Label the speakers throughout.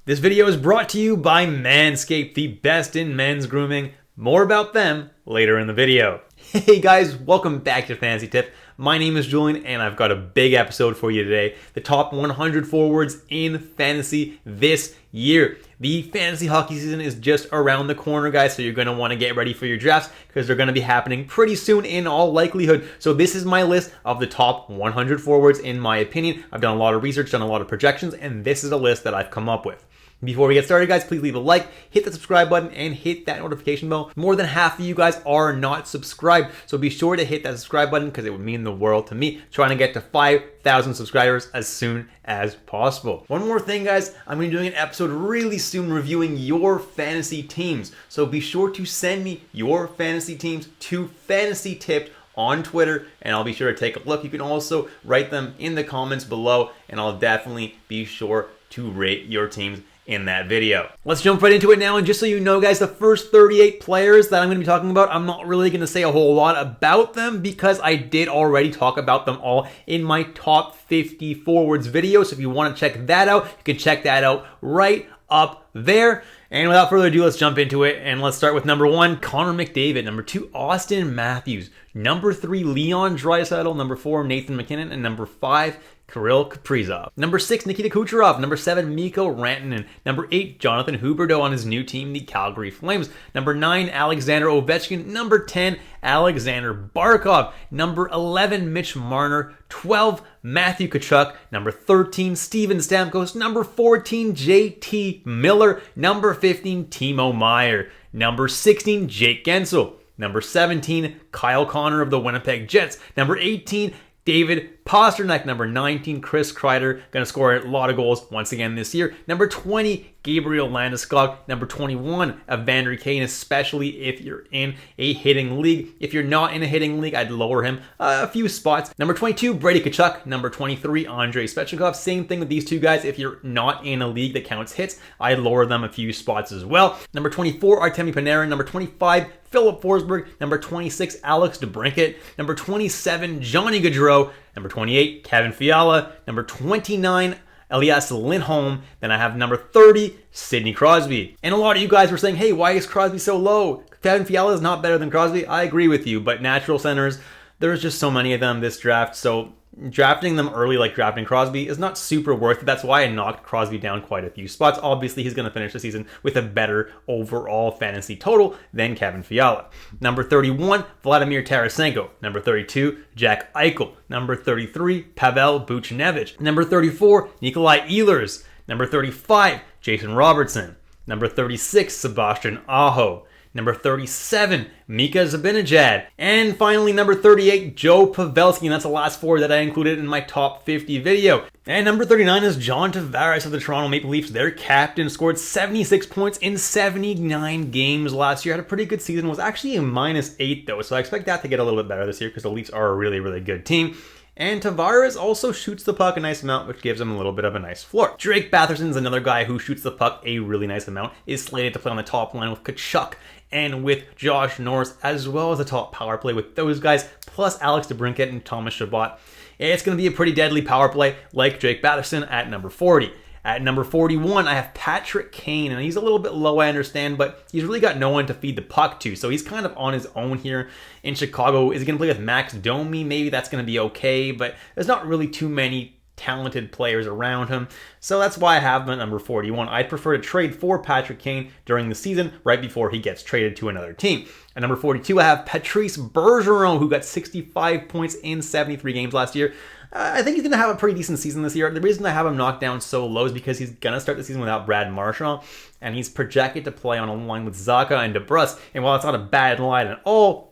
Speaker 1: This video is brought to you by MANSCAPED, the best in men's grooming. More about them later in the video. Hey guys, welcome back to Fantasy Tip. My name is Julian and I've got a big episode for you today. The top 100 forwards in fantasy this year. The fantasy hockey season is just around the corner, guys, so you're going to want to get ready for your drafts because they're going to be happening pretty soon in all likelihood. So this is my list of the top 100 forwards in my opinion. I've done a lot of research, done a lot of projections, and this is a list that I've come up with. Before we get started, guys, please leave a like, hit the subscribe button, and hit that notification bell. More than half of you guys are not subscribed, so be sure to hit that subscribe button because it would mean the world to me, trying to get to 5,000 subscribers as soon as possible. One more thing, guys, I'm going to be doing an episode really soon reviewing your fantasy teams, so be sure to send me your fantasy teams to Fantasy Tipped on Twitter, and I'll be sure to take a look. You can also write them in the comments below, and I'll definitely be sure to rate your teams in that video. Let's jump right into it now, and just so you know, guys, the first 38 players that I'm going to be talking about, I'm not really going to say a whole lot about them because I did already talk about them all in my top 50 forwards video, so if you want to check that out, you can check that out right up there. And without further ado, let's jump into it, and let's start with number 1, Connor McDavid. Number 2, Austin Matthews. Number 3, Leon Draisaitl. Number 4, Nathan MacKinnon. And number 5, Kirill Kaprizov. Number 6, Nikita Kucherov. Number 7, Mikko Rantanen. Number 8, Jonathan Huberdeau on his new team, the Calgary Flames. Number 9, Alexander Ovechkin. Number 10, Alexander Barkov. Number 11, Mitch Marner. 12, Matthew Tkachuk. Number 13, Steven Stamkos. Number 14, JT Miller. Number 15, Timo Meier. Number 16, Jake Gensel. Number 17, Kyle Connor of the Winnipeg Jets. Number 18, David Pastrnak. Number 19, Chris Kreider, going to score a lot of goals once again this year. Number 20, Gabriel Landeskog. Number 21, Evander Kane, especially if you're in a hitting league. If you're not in a hitting league, I'd lower him a few spots. Number 22, Brady Tkachuk. Number 23, Andrei Svechnikov. Same thing with these two guys. If you're not in a league that counts hits, I'd lower them a few spots as well. Number 24, Artemi Panarin. Number 25, Philip Forsberg. Number 26, Alex DeBrincat. Number 27, Johnny Gaudreau. Number 28, Kevin Fiala. Number 29, Elias Lindholm. Then I have number 30, Sidney Crosby. And a lot of you guys were saying, hey, why is Crosby so low? Kevin Fiala is not better than Crosby. I agree with you, but natural centers, there's just so many of them this draft, so drafting them early like drafting Crosby is not super worth it. That's why I knocked Crosby down quite a few spots. Obviously, he's going to finish the season with a better overall fantasy total than Kevin Fiala. Number 31, Vladimir Tarasenko. Number 32, Jack Eichel. Number 33, Pavel Buchnevich. Number 34, Nikolai Ehlers. Number 35, Jason Robertson. Number 36, Sebastian Aho. Number 37, Mika Zibanejad. And finally, number 38, Joe Pavelski. And that's the last 4 that I included in my top 50 video. And number 39 is John Tavares of the Toronto Maple Leafs. Their captain scored 76 points in 79 games last year. Had a pretty good season. Was actually a -8 though. So I expect that to get a little bit better this year because the Leafs are a really, really good team. And Tavares also shoots the puck a nice amount, which gives him a little bit of a nice floor. Drake Batherson's another guy who shoots the puck a really nice amount, is slated to play on the top line with Tkachuk and with Josh Norris, as well as a top power play with those guys, plus Alex DeBrincat and Thomas Chabot. It's going to be a pretty deadly power play like Drake Batherson at number 40. At number 41, I have Patrick Kane, and he's a little bit low, I understand, but he's really got no one to feed the puck to, so he's kind of on his own here in Chicago. Is he going to play with Max Domi? Maybe that's going to be okay, but there's not really too many talented players around him, so that's why I have him at number 41. I'd prefer to trade for Patrick Kane during the season, right before he gets traded to another team. At number 42, I have Patrice Bergeron, who got 65 points in 73 games last year. I think he's going to have a pretty decent season this year. The reason I have him knocked down so low is because he's going to start the season without Brad Marchand, and he's projected to play on a line with Zacha and DeBrus. And while it's not a bad line at all,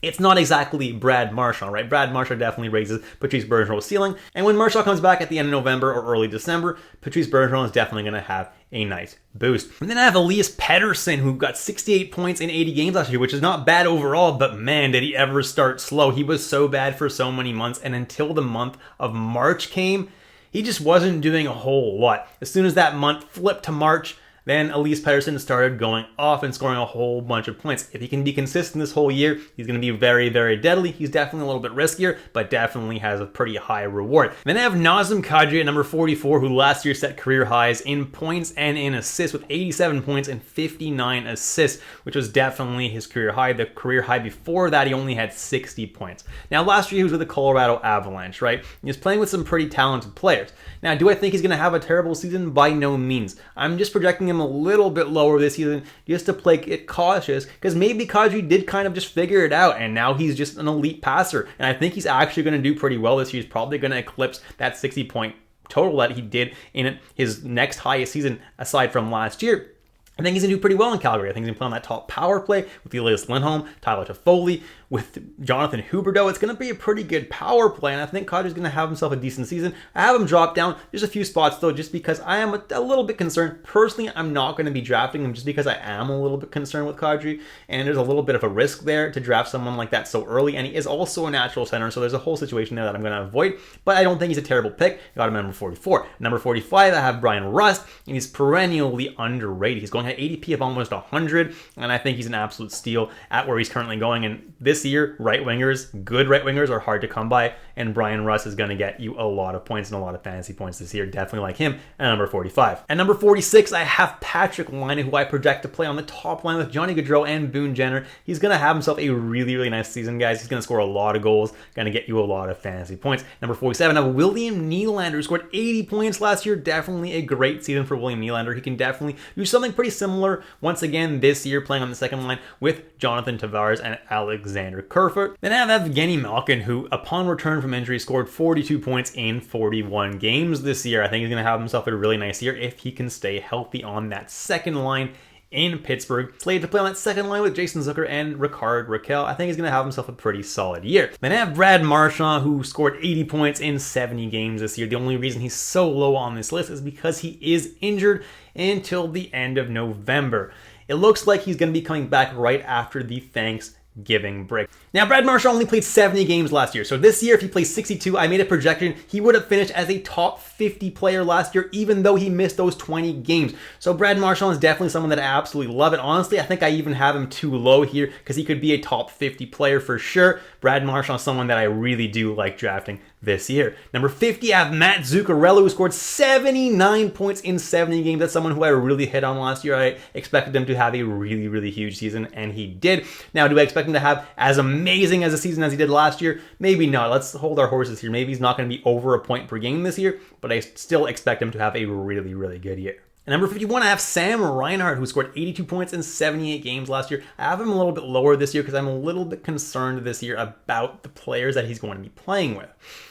Speaker 1: it's not exactly Brad Marchand, right? Brad Marchand definitely raises Patrice Bergeron's ceiling. And when Marchand comes back at the end of November or early December, Patrice Bergeron is definitely going to have a nice boost. And then I have Elias Pettersson, who got 68 points in 80 games last year, which is not bad overall, but man, did he ever start slow. He was so bad for so many months, and until the month of March came, he just wasn't doing a whole lot. As soon as that month flipped to March, then Elise Pettersson started going off and scoring a whole bunch of points. If he can be consistent this whole year, he's going to be very, very deadly. He's definitely a little bit riskier, but definitely has a pretty high reward. Then I have Nazem Kadri at number 44, who last year set career highs in points and in assists with 87 points and 59 assists, which was definitely his career high. The career high before that, he only had 60 points. Now, last year he was with the Colorado Avalanche, right? He was playing with some pretty talented players. Now, do I think he's going to have a terrible season? By no means. I'm just projecting him a little bit lower this season just to play it cautious, because maybe Kadri did kind of just figure it out and now he's just an elite passer, and I think he's actually going to do pretty well this year. He's probably going to eclipse that 60-point total that he did in his next highest season aside from last year. I think he's going to do pretty well in Calgary. I think he's going to play on that top power play with Elias Lindholm, Tyler Toffoli, with Jonathan Huberdeau. It's going to be a pretty good power play, and I think Kadri's going to have himself a decent season. I have him drop down just a few spots, though, just because I am a little bit concerned. Personally, I'm not going to be drafting him just because I am a little bit concerned with Kadri, and there's a little bit of a risk there to draft someone like that so early, and he is also a natural center, so there's a whole situation there that I'm going to avoid, but I don't think he's a terrible pick. I got him at number 44. Number 45, I have Brian Rust, and he's perennially underrated. He's going at ADP of almost 100, and I think he's an absolute steal at where he's currently going, and this year, good right wingers are hard to come by, and Brian Rust is going to get you a lot of points and a lot of fantasy points this year. Definitely like him at number 45. At number 46, I have Patrick Laine, who I project to play on the top line with Johnny Gaudreau and Boone Jenner. He's going to have himself a really, really nice season, guys. He's going to score a lot of goals, going to get you a lot of fantasy points. Number 47, I have William Nylander, who scored 80 points last year. Definitely a great season for William Nylander. He can definitely do something pretty similar once again this year, playing on the second line with Jonathan Tavares and Alexander Kerfoot. Then I have Evgeny Malkin, who upon return from injury scored 42 points in 41 games this year. I think he's going to have himself a really nice year if he can stay healthy on that second line in Pittsburgh. Slated to play on that second line with Jason Zucker and Rickard Rakell. I think he's going to have himself a pretty solid year. Then I have Brad Marchand, who scored 80 points in 70 games this year. The only reason he's so low on this list is because he is injured until the end of November. It looks like he's going to be coming back right after the Thanksgiving break. Now, Brad Marchand only played 70 games last year, so this year if he plays 62, I made a projection he would have finished as a top 50 player last year, even though he missed those 20 games. So Brad Marchand is definitely someone that I absolutely love. It honestly, I think I even have him too low here because he could be a top 50 player for sure. Brad Marchand is someone that I really do like drafting this year. Number 50, I have Matt Zuccarello, who scored 79 points in 70 games. That's someone who I really hit on last year. I expected him to have a really, really huge season, and he did. Now, do I expect him to have as amazing as a season as he did last year? Maybe not. Let's hold our horses here. Maybe he's not going to be over a point per game this year, but I still expect him to have a really, really good year. At number 51, I have Sam Reinhart, who scored 82 points in 78 games last year. I have him a little bit lower this year because I'm a little bit concerned this year about the players that he's going to be playing with.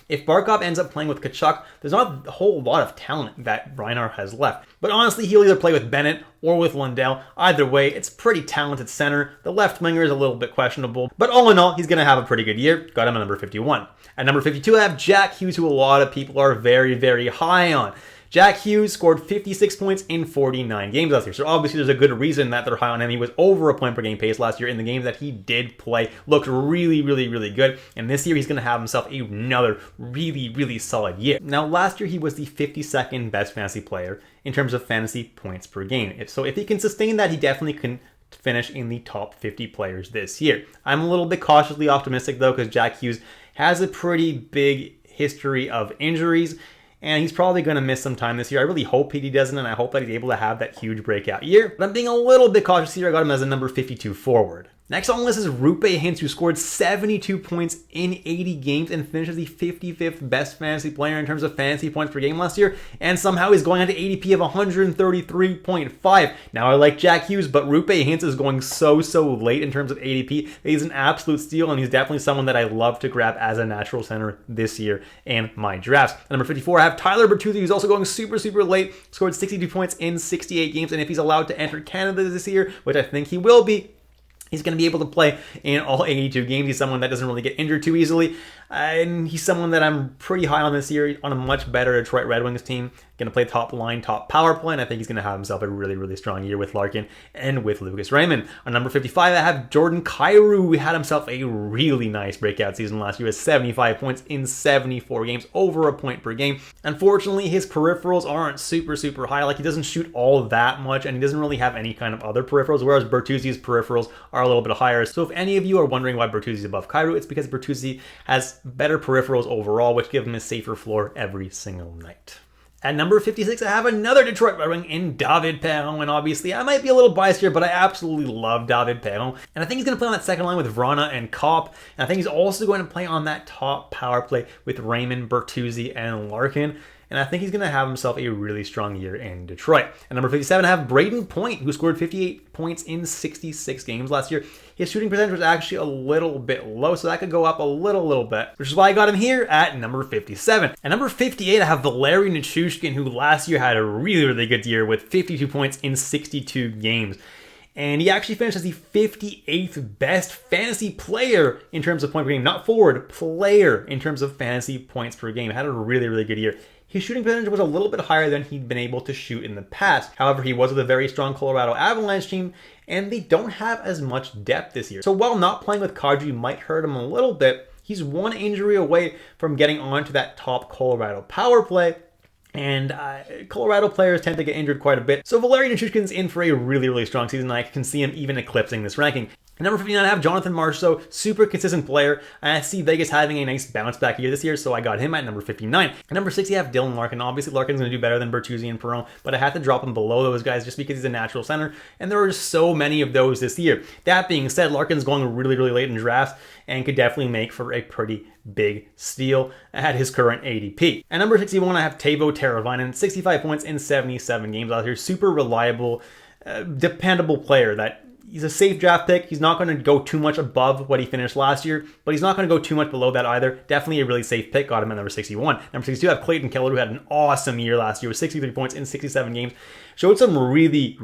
Speaker 1: If Barkov ends up playing with Tkachuk, there's not a whole lot of talent that Reinhart has left. But honestly, he'll either play with Bennett or with Lundell. Either way, it's pretty talented center. The left winger is a little bit questionable. But all in all, he's going to have a pretty good year. Got him at number 51. At number 52, I have Jack Hughes, who a lot of people are very, very high on. Jack Hughes scored 56 points in 49 games last year. So obviously there's a good reason that they're high on him. He was over a point per game pace last year in the games that he did play. Looked really, really, really good. And this year he's going to have himself another really, really solid year. Now last year he was the 52nd best fantasy player in terms of fantasy points per game. So if he can sustain that, he definitely can finish in the top 50 players this year. I'm a little bit cautiously optimistic though, because Jack Hughes has a pretty big history of injuries, and he's probably going to miss some time this year. I really hope he doesn't, and I hope that he's able to have that huge breakout year. But I'm being a little bit cautious here. I got him as a number 52 forward. Next on the list is Rupe Hintz, who scored 72 points in 80 games and finishes the 55th best fantasy player in terms of fantasy points per game last year, and somehow he's going on to ADP of 133.5. Now, I like Jack Hughes, but Rupe Hintz is going so late in terms of ADP. He's an absolute steal, and he's definitely someone that I love to grab as a natural center this year in my drafts. At number 54, I have Tyler Bertuzzi, who's also going super late, scored 62 points in 68 games, and if he's allowed to enter Canada this year, which I think he will be, He's going to be able to play in all 82 games. He's someone that doesn't really get injured too easily. And he's someone that I'm pretty high on this year on a much better Detroit Red Wings team. Going to play top line, top power play, and I think he's going to have himself a really, really strong year with Larkin and with Lucas Raymond. On number 55, I have Jordan Kyrou, who had himself a really nice breakout season last year with 75 points in 74 games, over a point per game. Unfortunately, his peripherals aren't super high. Like, he doesn't shoot all that much, and he doesn't really have any kind of other peripherals, whereas Bertuzzi's peripherals are a little bit higher. So if any of you are wondering why Bertuzzi's above Kyrou, it's because Bertuzzi has better peripherals overall, which give him a safer floor every single night. At number 56, I have another Detroit Red Wing in David Perron, and obviously I might be a little biased here, but I absolutely love David Perron, and I think he's going to play on that second line with Vrana and Kopp, and I think he's also going to play on that top power play with Raymond, Bertuzzi, and Larkin, and I think he's going to have himself a really strong year in Detroit. At number 57, I have Braden Point, who scored 58 points in 66 games last year. His shooting percentage was actually a little bit low, so that could go up a little bit, which is why I got him here at number 57. At number 58, I have Valeri Nichushkin, who last year had a really good year with 52 points in 62 games. And he actually finished as the 58th best fantasy player in terms of point per game, not forward, player in terms of fantasy points per game. Had a really good year. His shooting percentage was a little bit higher than he'd been able to shoot in the past. However, he was with a very strong Colorado Avalanche team, and they don't have as much depth this year. So while not playing with Kadri might hurt him a little bit, he's one injury away from getting onto that top Colorado power play. And Colorado players tend to get injured quite a bit. So Valeri Nichushkin's in for a really strong season, and I can see him even eclipsing this ranking. At number 59, I have Jonathan Marchessault, super consistent player. And I see Vegas having a nice bounce back year this year, so I got him at number 59. At number 60, I have Dylan Larkin. Obviously, Larkin's going to do better than Bertuzzi and Perron, but I had to drop him below those guys just because he's a natural center, and there are so many of those this year. That being said, Larkin's going really late in drafts and could definitely make for a pretty big steal at his current ADP. At number 61, I have Teuvo Teravainen, 65 points in 77 games last year. Super reliable, dependable player that he's a safe draft pick. He's not going to go too much above what he finished last year, but he's not going to go too much below that either. Definitely a really safe pick. Got him at number 61. Number 62, I have Clayton Keller, who had an awesome year last year with 63 points in 67 games. Showed some really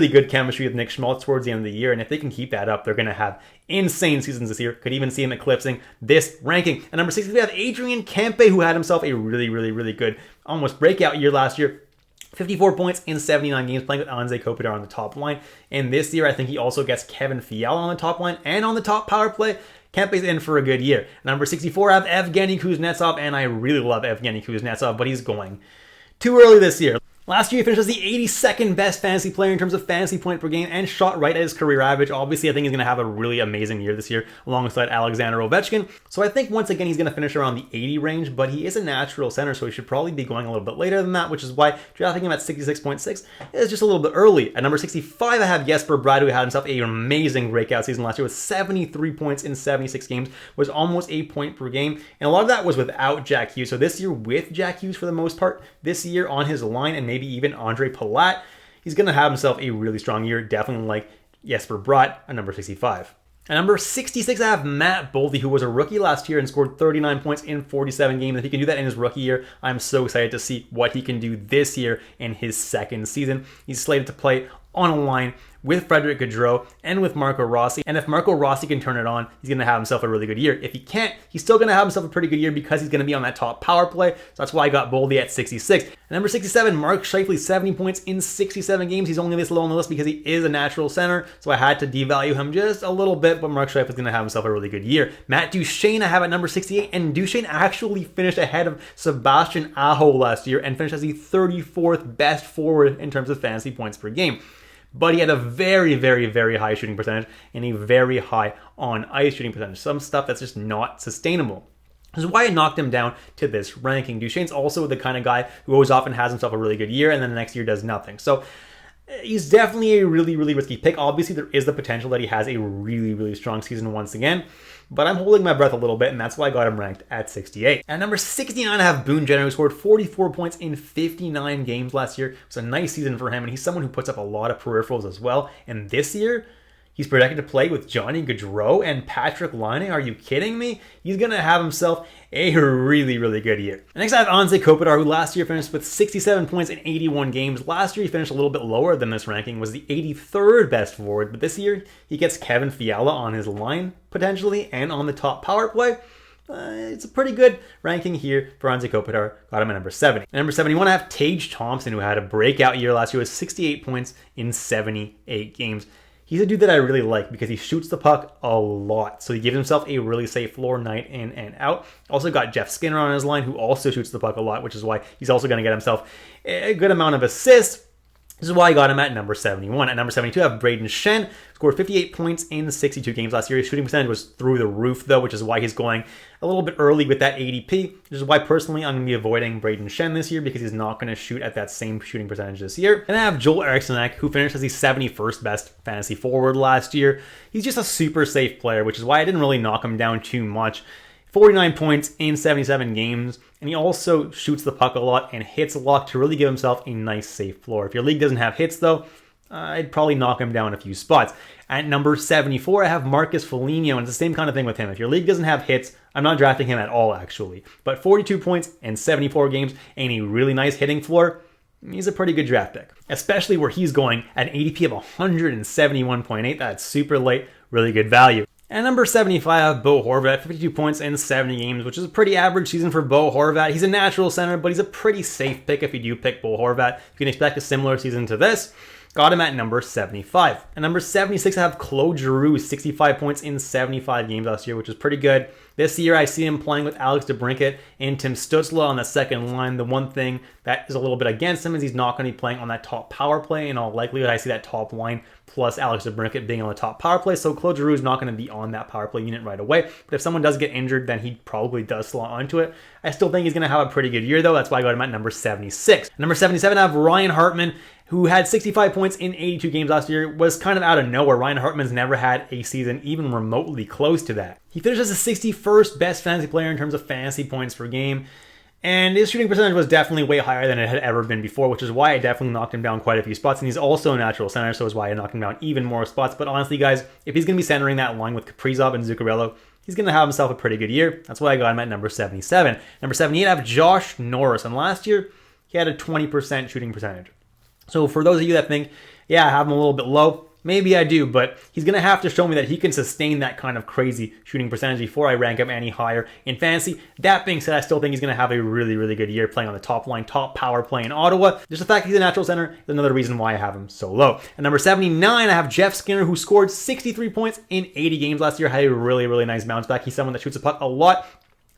Speaker 1: good chemistry with Nick Schmaltz towards the end of the year, and if they can keep that up, they're going to have insane seasons this year. Could even see him eclipsing this ranking. At number 63, we have Adrian Kempe, who had himself a really good, almost breakout year last year. 54 points in 79 games, playing with Anze Kopitar on the top line. And this year, I think he also gets Kevin Fiala on the top line and on the top power play. Kempe's in for a good year. Number 64, I have Evgeny Kuznetsov, and I really love Evgeny Kuznetsov, but he's going too early this year. Last year, he finished as the 82nd best fantasy player in terms of fantasy point per game and shot right at his career average. Obviously, I think he's going to have a really amazing year this year alongside Alexander Ovechkin. So I think once again, he's going to finish around the 80 range, but he is a natural center, so he should probably be going a little bit later than that, which is why drafting him at 66.6 is just a little bit early. At number 65, I have Jesper Bratt, who had himself an amazing breakout season last year with 73 points in 76 games, was almost a point per game. And a lot of that was without Jack Hughes. So this year with Jack Hughes for the most part, this year on his line, and maybe even Andre Palat, he's going to have himself a really strong year, definitely like Jesper Bratt at number 65. At number 66, I have Matt Boldy, who was a rookie last year and scored 39 points in 47 games. If he can do that in his rookie year, I'm so excited to see what he can do this year in his second season. He's slated to play on a line with Frederick Gaudreau and with Marco Rossi. And if Marco Rossi can turn it on, he's going to have himself a really good year. If he can't, he's still going to have himself a pretty good year because he's going to be on that top power play. So that's why I got Boldy at 66. At number 67, Mark Scheifele, 70 points in 67 games. He's only this low on the list because he is a natural center. So I had to devalue him just a little bit, but Mark Scheifele is going to have himself a really good year. Matt Duchene, I have at number 68, and Duchene actually finished ahead of Sebastian Aho last year and finished as the 34th best forward in terms of fantasy points per game. But he had a very high shooting percentage and a very high on-ice shooting percentage. Some stuff that's just not sustainable. This is why I knocked him down to this ranking. Duchene's also the kind of guy who always often has himself a really good year and then the next year does nothing. So he's definitely a really risky pick. Obviously, there is the potential that he has a really strong season once again. But I'm holding my breath a little bit, and that's why I got him ranked at 68. At number 69, I have Boone Jenner, who scored 44 points in 59 games last year. It was a nice season for him, and he's someone who puts up a lot of peripherals as well. And this year, He's projected to play with Johnny Gaudreau and Patrick Laine. Are you kidding me? He's going to have himself a really, really good year. Next, I have Anze Kopitar, who last year finished with 67 points in 81 games. Last year, he finished a little bit lower than this ranking, was the 83rd best forward. But this year, he gets Kevin Fiala on his line, potentially, and on the top power play. It's a pretty good ranking here for Anze Kopitar. Got him at number 70. At number 71, I have Tage Thompson, who had a breakout year last year with 68 points in 78 games. He's a dude that I really like because he shoots the puck a lot. So he gives himself a really safe floor night in and out. Also got Jeff Skinner on his line, who also shoots the puck a lot, which is why he's also going to get himself a good amount of assists. This is why I got him at number 71. At number 72, I have Braden Shen. Scored 58 points in 62 games last year. His shooting percentage was through the roof, though, which is why he's going a little bit early with that ADP. Which is why, personally, I'm going to be avoiding Braden Shen this year because he's not going to shoot at that same shooting percentage this year. And I have Joel Eriksson, who finished as the 71st best fantasy forward last year. He's just a super safe player, which is why I didn't really knock him down too much. 49 points in 77 games, and he also shoots the puck a lot and hits a lot to really give himself a nice safe floor. If your league doesn't have hits, though, I'd probably knock him down a few spots. At number 74, I have Marcus Foligno, and it's the same kind of thing with him. If your league doesn't have hits, I'm not drafting him at all, actually. But 42 points in 74 games and a really nice hitting floor, he's a pretty good draft pick. Especially where he's going at an ADP of 171.8. That's super late, really good value. And number 75, I have Bo Horvat, 52 points in 70 games, which is a pretty average season for Bo Horvat. He's a natural center, but he's a pretty safe pick if you do pick Bo Horvat. You can expect a similar season to this. Got him at number 75. At number 76, I have Claude Giroux, 65 points in 75 games last year, which is pretty good. This year, I see him playing with Alex DeBrincat and Tim Stützle on the second line. The one thing that is a little bit against him is he's not going to be playing on that top power play. In all likelihood, I see that top line plus Alex DeBrincat being on the top power play. So Claude Giroux is not going to be on that power play unit right away. But if someone does get injured, then he probably does slot onto it. I still think he's going to have a pretty good year, though. That's why I got him at number 76. At number 77, I have Ryan Hartman, who had 65 points in 82 games last year, was kind of out of nowhere. Ryan Hartman's never had a season even remotely close to that. He finished as the 61st best fantasy player in terms of fantasy points per game, and his shooting percentage was definitely way higher than it had ever been before, which is why I definitely knocked him down quite a few spots, and he's also a natural center, so is why I knocked him down even more spots. But honestly, guys, if he's going to be centering that line with Kaprizov and Zuccarello, he's going to have himself a pretty good year. That's why I got him at number 77. Number 78, I have Josh Norris, and last year, he had a 20% shooting percentage. So for those of you that think, yeah, I have him a little bit low, maybe I do, but he's going to have to show me that he can sustain that kind of crazy shooting percentage before I rank him any higher in fantasy. That being said, I still think he's going to have a really, really good year playing on the top line, top power play in Ottawa. Just the fact he's a natural center is another reason why I have him so low. At number 79, I have Jeff Skinner, who scored 63 points in 80 games last year. Had a really, really nice bounce back. He's someone that shoots the puck a lot,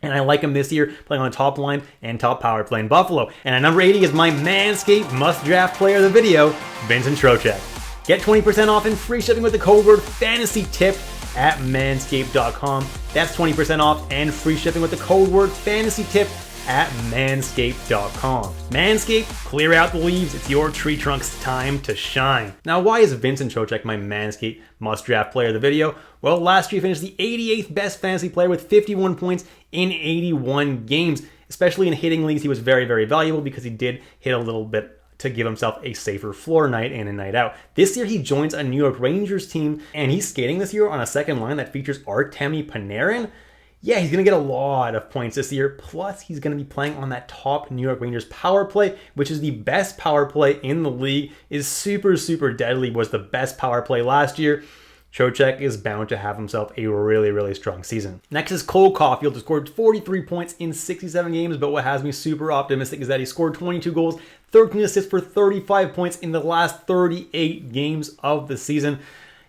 Speaker 1: and I like him this year playing on the top line and top power play in Buffalo. And at number 80 is my Manscaped must-draft player of the video, Vincent Trocheck. Get 20% off and free shipping with the code word FANTASYTIP at manscaped.com. That's 20% off and free shipping with the code word FANTASYTIP at manscaped.com. Manscaped, clear out the leaves. It's your tree trunk's time to shine. Now, why is Vincent Trocheck my Manscaped must-draft player of the video? Well, last year he finished the 88th best fantasy player with 51 points in 81 games. Especially in hitting leagues, he was very, very valuable because he did hit a little bit to give himself a safer floor night in and night out. This year, he joins a New York Rangers team, and he's skating this year on a second line that features Artemi Panarin. Yeah, he's going to get a lot of points this year, plus he's going to be playing on that top New York Rangers power play, which is the best power play in the league, is super, super deadly, was the best power play last year. Trocheck is bound to have himself a really, really strong season. Next is Cole Caulfield, who scored 43 points in 67 games, but what has me super optimistic is that he scored 22 goals, 13 assists for 35 points in the last 38 games of the season.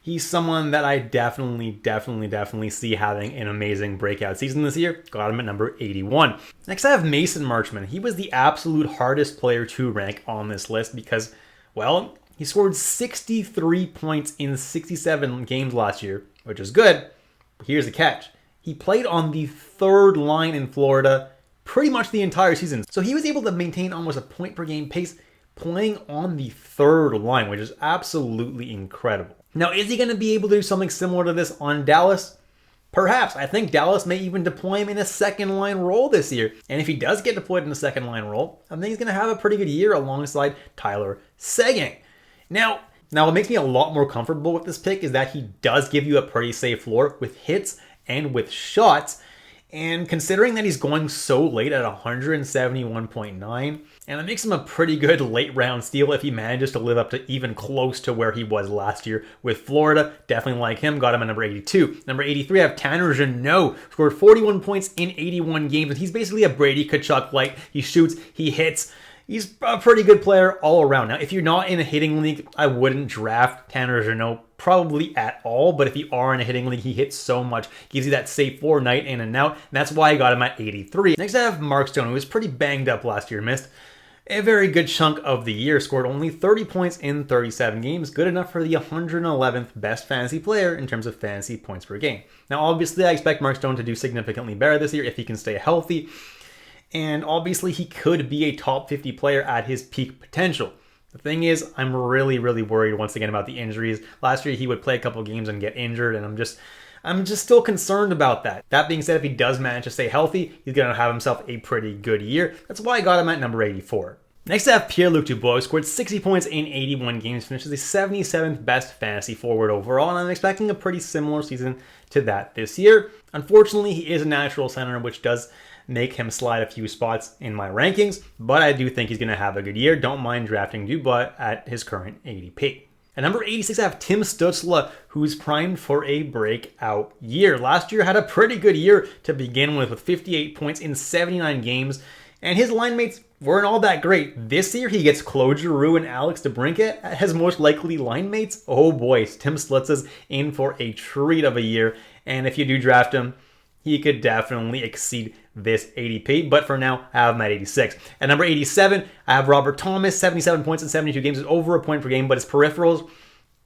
Speaker 1: He's someone that I definitely see having an amazing breakout season this year. Got him at number 81. Next, I have Mason Marchment. He was the absolute hardest player to rank on this list because, well, he scored 63 points in 67 games last year, which is good. But here's the catch. He played on the third line in Florida pretty much the entire season. So he was able to maintain almost a point per game pace playing on the third line, which is absolutely incredible. Now, is he going to be able to do something similar to this on Dallas? Perhaps. I think Dallas may even deploy him in a second line role this year. And if he does get deployed in a second line role, I think he's going to have a pretty good year alongside Tyler Seguin. Now, Now, what makes me a lot more comfortable with this pick is that he does give you a pretty safe floor with hits and with shots. And considering that he's going so late at 171.9, and it makes him a pretty good late round steal if he manages to live up to even close to where he was last year with Florida. Definitely like him. Got him at number 82. Number 83, I have Tanner Jeannot. Scored 41 points in 81 games. And he's basically a Brady Tkachuk light. He shoots, he hits. He's a pretty good player all around. Now, if you're not in a hitting league, I wouldn't draft Tanner Jeannot probably at all. But if you are in a hitting league, he hits so much. Gives you that safe floor night in and out. And that's why I got him at 83. Next, I have Mark Stone, who was pretty banged up last year. Missed a very good chunk of the year. Scored only 30 points in 37 games. Good enough for the 111th best fantasy player in terms of fantasy points per game. Now, obviously, I expect Mark Stone to do significantly better this year if he can stay healthy. And obviously, he could be a top 50 player at his peak potential. The thing is, I'm really worried once again about the injuries. Last year, he would play a couple games and get injured, and I'm just still concerned about that. That being said, if he does manage to stay healthy, he's going to have himself a pretty good year. That's why I got him at number 84. Next, I have Pierre-Luc Dubois, who scored 60 points in 81 games, finishes the 77th best fantasy forward overall, and I'm expecting a pretty similar season to that this year. Unfortunately, he is a natural center, which does make him slide a few spots in my rankings, but I do think he's going to have a good year. Don't mind drafting Dubois at his current ADP. At number 86, I have Tim Stützle, who's primed for a breakout year. Last year had a pretty good year to begin with 58 points in 79 games, and his line mates weren't all that great. This year, he gets Claude Giroux and Alex DeBrincat as most likely line mates. Oh boy, Tim Stützle's in for a treat of a year, and if you do draft him, he could definitely exceed this ADP, but for now, I have him at 86. At number 87, I have Robert Thomas, 77 points in 72 games, is over a point per game, but his peripherals,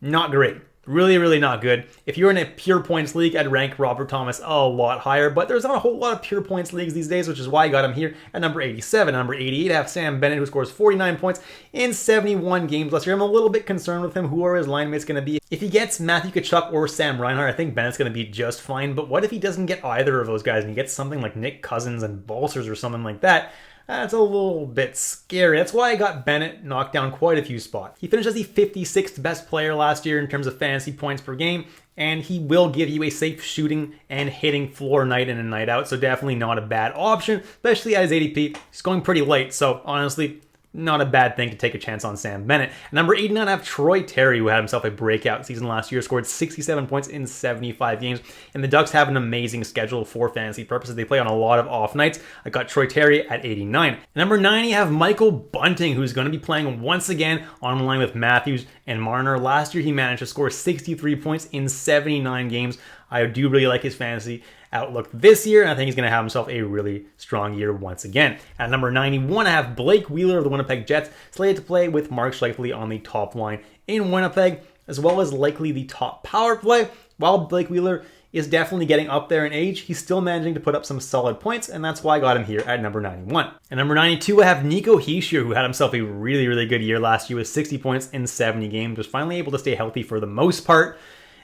Speaker 1: not great. Really not good. If you're in a pure points league, I'd rank Robert Thomas a lot higher, but there's not a whole lot of pure points leagues these days, which is why I got him here at number 87. At number 88, I have Sam Bennett, who scores 49 points in 71 games last year. I'm a little bit concerned with him. Who are his line mates going to be? If he gets Matthew Tkachuk or Sam Reinhart, I think Bennett's going to be just fine, but what if he doesn't get either of those guys and he gets something like Nick Cousins and Balcers or something like that? That's a little bit scary. That's why I got Bennett knocked down quite a few spots. He finished as the 56th best player last year in terms of fantasy points per game, and he will give you a safe shooting and hitting floor night in and night out, so definitely not a bad option, especially at his ADP. He's going pretty late, so honestly, not a bad thing to take a chance on Sam Bennett. At number 89, I have Troy Terry, who had himself a breakout season last year, scored 67 points in 75 games, and the Ducks have an amazing schedule for fantasy purposes. They play on a lot of off nights. I got Troy Terry at 89. At number 90, I have Michael Bunting, who's going to be playing once again on the line with Matthews and Marner. Last year, he managed to score 63 points in 79 games. I do really like his fantasy outlook this year, and I think he's going to have himself a really strong year once again. At number 91, I have Blake Wheeler of the Winnipeg Jets, slated to play with Mark Scheifele on the top line in Winnipeg, as well as likely the top power play. While Blake Wheeler is definitely getting up there in age, he's still managing to put up some solid points, and that's why I got him here at number 91. At number 92, I have Nico Hischier, who had himself a really good year last year with 60 points in 70 games, was finally able to stay healthy for the most part.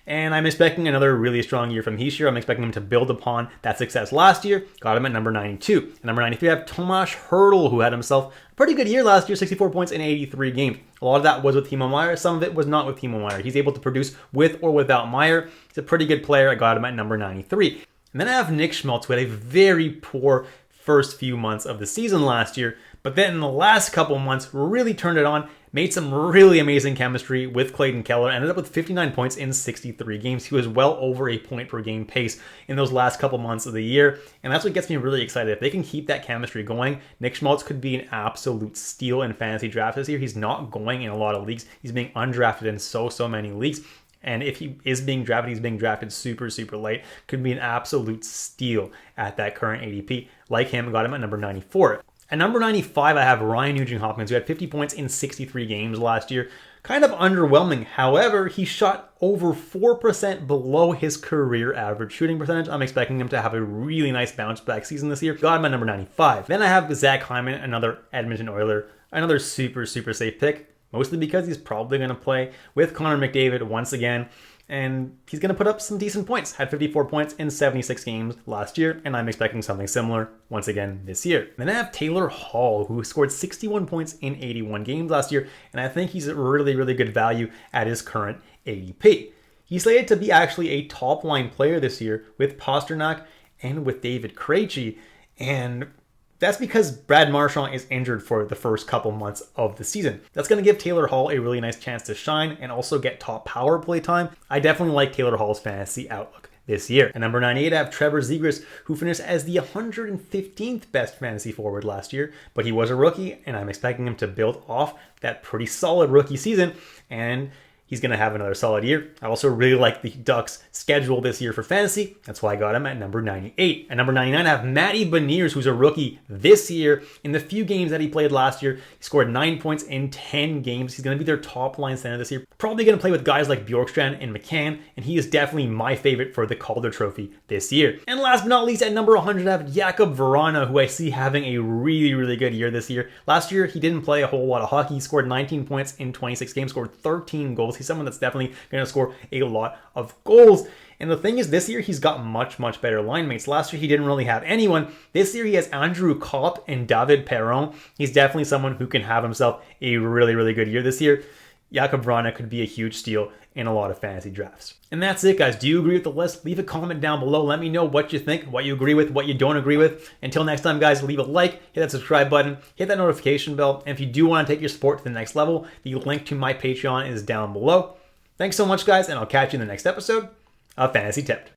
Speaker 1: And I'm expecting another really strong year from Hischier. I'm expecting him to build upon that success last year. Got him at number 92. At number 93, I have Tomas Hertl, who had himself a pretty good year last year, 64 points in 83 games. A lot of that was with Timo Meier. Some of it was not with Timo Meier. He's able to produce with or without Meier. He's a pretty good player. I got him at number 93. And then I have Nick Schmaltz, who had a very poor first few months of the season last year, but then in the last couple months really turned it on, made some really amazing chemistry with Clayton Keller, ended up with 59 points in 63 games. He was well over a point per game pace in those last couple months of the year, and that's what gets me really excited. If they can keep that chemistry going, Nick Schmaltz could be an absolute steal in fantasy draft this year. He's not going in a lot of leagues. He's being undrafted in so many leagues. And if he is being drafted, he's being drafted super late. Could be an absolute steal at that current ADP. Like him, got him at number 94. At number 95, I have Ryan Nugent-Hopkins, who had 50 points in 63 games last year. Kind of underwhelming. However, he shot over 4% below his career average shooting percentage. I'm expecting him to have a really nice bounce back season this year. Got him at number 95. Then I have Zach Hyman, another Edmonton Oiler, another super safe pick. mostly because he's probably going to play with Connor McDavid once again. And he's going to put up some decent points. Had 54 points in 76 games last year, and I'm expecting something similar once again this year. Then I have Taylor Hall, who scored 61 points in 81 games last year, and I think he's a really, really good value at his current ADP. He's slated to be actually a top-line player this year with Pastrnak and with David Krejci, and that's because Brad Marchand is injured for the first couple months of the season. That's going to give Taylor Hall a really nice chance to shine and also get top power play time. I definitely like Taylor Hall's fantasy outlook this year. At number 98, I have Trevor Zegras, who finished as the 115th best fantasy forward last year, but he was a rookie, and I'm expecting him to build off that pretty solid rookie season, and he's going to have another solid year. I also really like the Ducks' schedule this year for fantasy. That's why I got him at number 98. At number 99, I have Matty Beniers, who's a rookie this year. In the few games that he played last year, he scored 9 points in 10 games. He's going to be their top line center this year. Probably going to play with guys like Bjorkstrand and McCann, and he is definitely my favorite for the Calder Trophy this year. And last but not least, at number 100, I have Jakub Vrana, who I see having a really, really good year this year. Last year, he didn't play a whole lot of hockey. He scored 19 points in 26 games, scored 13 goals. He's someone that's definitely going to score a lot of goals. And the thing is, this year he's got much, much better line mates. Last year he didn't really have anyone. This year he has Andrew Kopp and David Perron. He's definitely someone who can have himself a really, really good year this year. Jakub Vrana could be a huge steal in a lot of fantasy drafts. And that's it, guys. Do you agree with the list? Leave a comment down below. Let me know what you think, what you agree with, what you don't agree with. Until next time, guys, leave a like, hit that subscribe button, hit that notification bell. And if you do want to take your sport to the next level, the link to my Patreon is down below. Thanks so much, guys, and I'll catch you in the next episode of Fantasy Tipped.